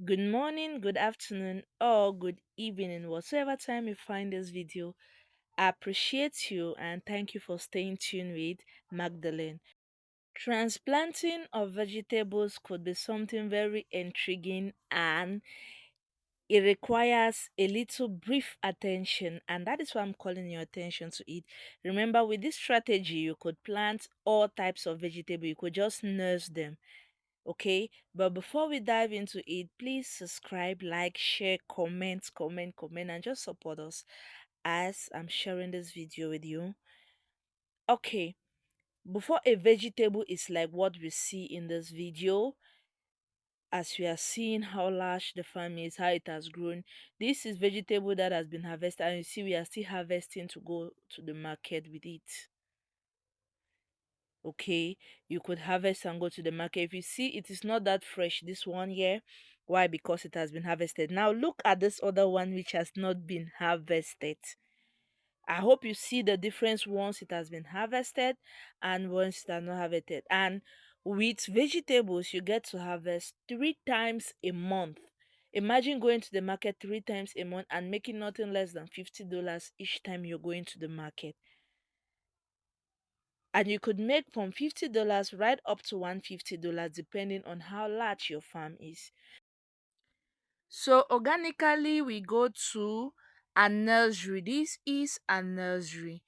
Good morning, good afternoon, or good evening, whatever time you find this video. I appreciate you and thank you for staying tuned with Magdalene. Transplanting of vegetables could be something very intriguing and it requires a little brief attention, and that is why I'm calling your attention to it. Remember, with this strategy, you could plant all types of vegetable, you could just nurse them. Okay, but before we dive into it, please subscribe, like, share, comment, and just support us as I'm sharing this video with you. Okay, before a vegetable is like what we see in this video, as we are seeing how large the farm is, how it has grown. This is vegetable that has been harvested, and you see we are still harvesting to go to the market with it. Okay, you could harvest and go to the market. If you see it is not that fresh this one year, why? Because it has been harvested. Now look at this other one which has not been harvested. I hope you see the difference once it has been harvested and once it has not harvested. And with vegetables, you get to harvest 3 times a month. Imagine going to the market 3 times a month and making nothing less than $50 each time you're going to the market. And you could make from $50 right up to $150 depending on how large your farm is. So organically we go to a nursery. This is a nursery.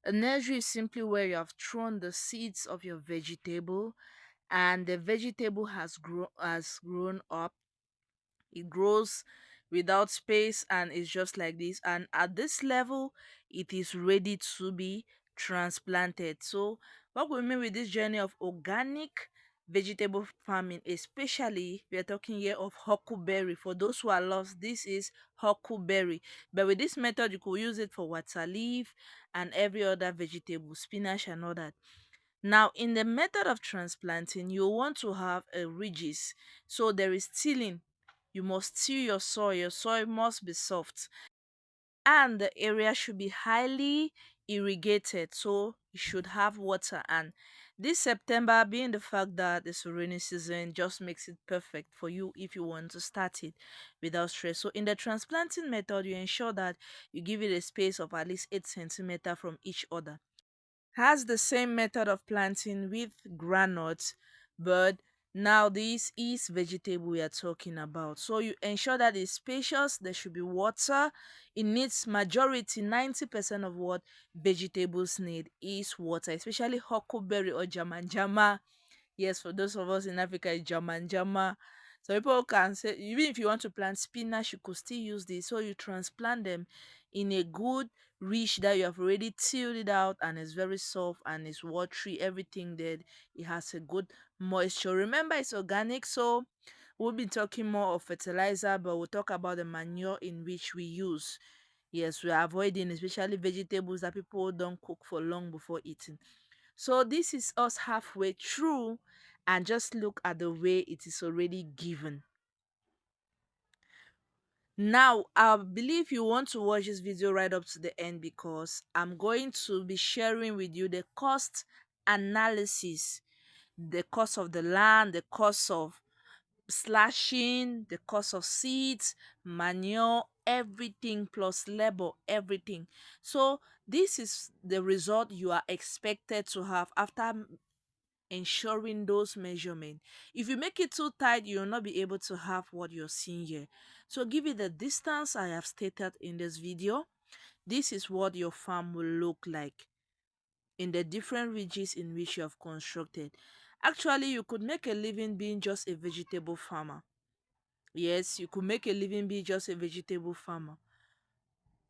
A nursery is simply where you have thrown the seeds of your vegetable and the vegetable has grown up. It grows without space and it's just like this, and at this level it is ready to be transplanted. So what we mean with this journey of organic vegetable farming, especially we are talking here of huckleberry. For those who are lost, this is huckleberry, but with this method you could use it for water leaf and every other vegetable, spinach and all that. Now, in the method of transplanting, you want to have a ridges. So there is tilling. You must till your soil. Your soil must be soft. And the area should be highly irrigated. So you should have water. And this September, being the fact that it's a rainy season, just makes it perfect for you if you want to start it without stress. So in the transplanting method, you ensure that you give it a space of at least 8 centimeters from each other. Has the same method of planting with granules, but now this is vegetable we are talking about. So you ensure that it's spacious, there should be water. It needs majority 90% of what vegetables need is water, especially huckleberry or jamanjama. Yes, for those of us in Africa, it's jamanjama. So people can say even if you want to plant spinach, you could still use this. So you transplant them in a good ridge that you have already tilled it out and it's very soft and it's watery, everything there. It has a good moisture. Remember, it's organic, so we'll be talking more of fertilizer, but we'll talk about the manure in which we use. Yes, we are avoiding especially vegetables that people don't cook for long before eating. So this is us halfway through, and just look at the way it is already given. Now, I believe you want to watch this video right up to the end because I'm going to be sharing with you the cost analysis, the cost of the land, the cost of slashing, the cost of seeds, manure, everything plus labor, everything. So this is the result you are expected to have after ensuring those measurements. If you make it too tight, you will not be able to have what you're seeing here. So give it the distance I have stated in this video. This is what your farm will look like in the different ridges in which you have constructed. Actually, you could make a living being just a vegetable farmer. Yes, you could make a living being just a vegetable farmer,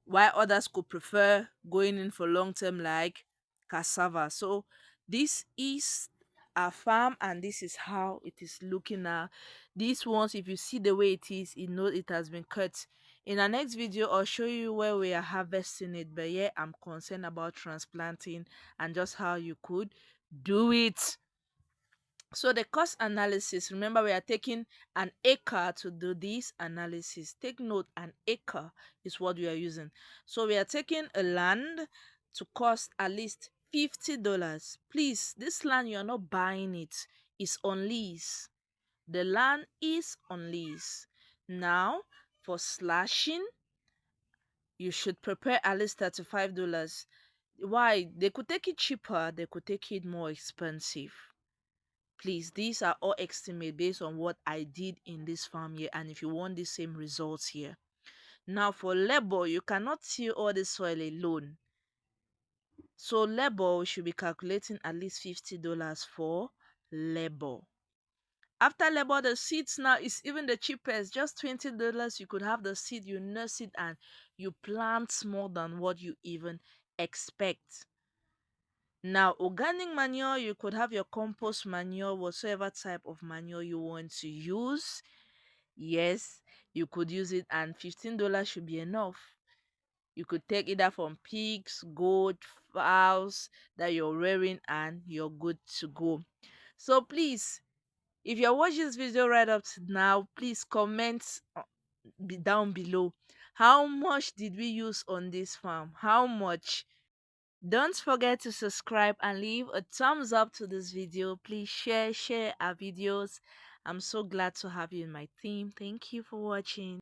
while others could prefer going in for long term like cassava. So this is a farm and this is how it is looking now. These ones, if you see the way it is, you know it has been cut. In our next video, I'll show you where we are harvesting it, but yeah, I'm concerned about transplanting and just how you could do it. So the cost analysis, remember we are taking an acre to do this analysis. Take note, an acre is what we are using. So we are taking a land to cost at least $50. Please, this land you are not buying it. It's on lease. The land is on lease. Now, for slashing, you should prepare at least $35. Why? They could take it cheaper, they could take it more expensive. Please, these are all estimate based on what I did in this farm here, and if you want the same results here. Now, for labor, you cannot till all the soil alone. So, labor, we should be calculating at least $50 for labor. After labor, the seeds now is even the cheapest, just $20. You could have the seed, you nurse it, and you plant more than what you even expect. Now, organic manure, you could have your compost manure, whatsoever type of manure you want to use. Yes, you could use it, and $15 should be enough. You could take either from pigs, goat, fowls that you're rearing, and you're good to go. So please, if you're watching this video right up to now, please comment down below. How much did we use on this farm? How much? Don't forget to subscribe and leave a thumbs up to this video. Please share our videos. I'm so glad to have you in my team. Thank you for watching.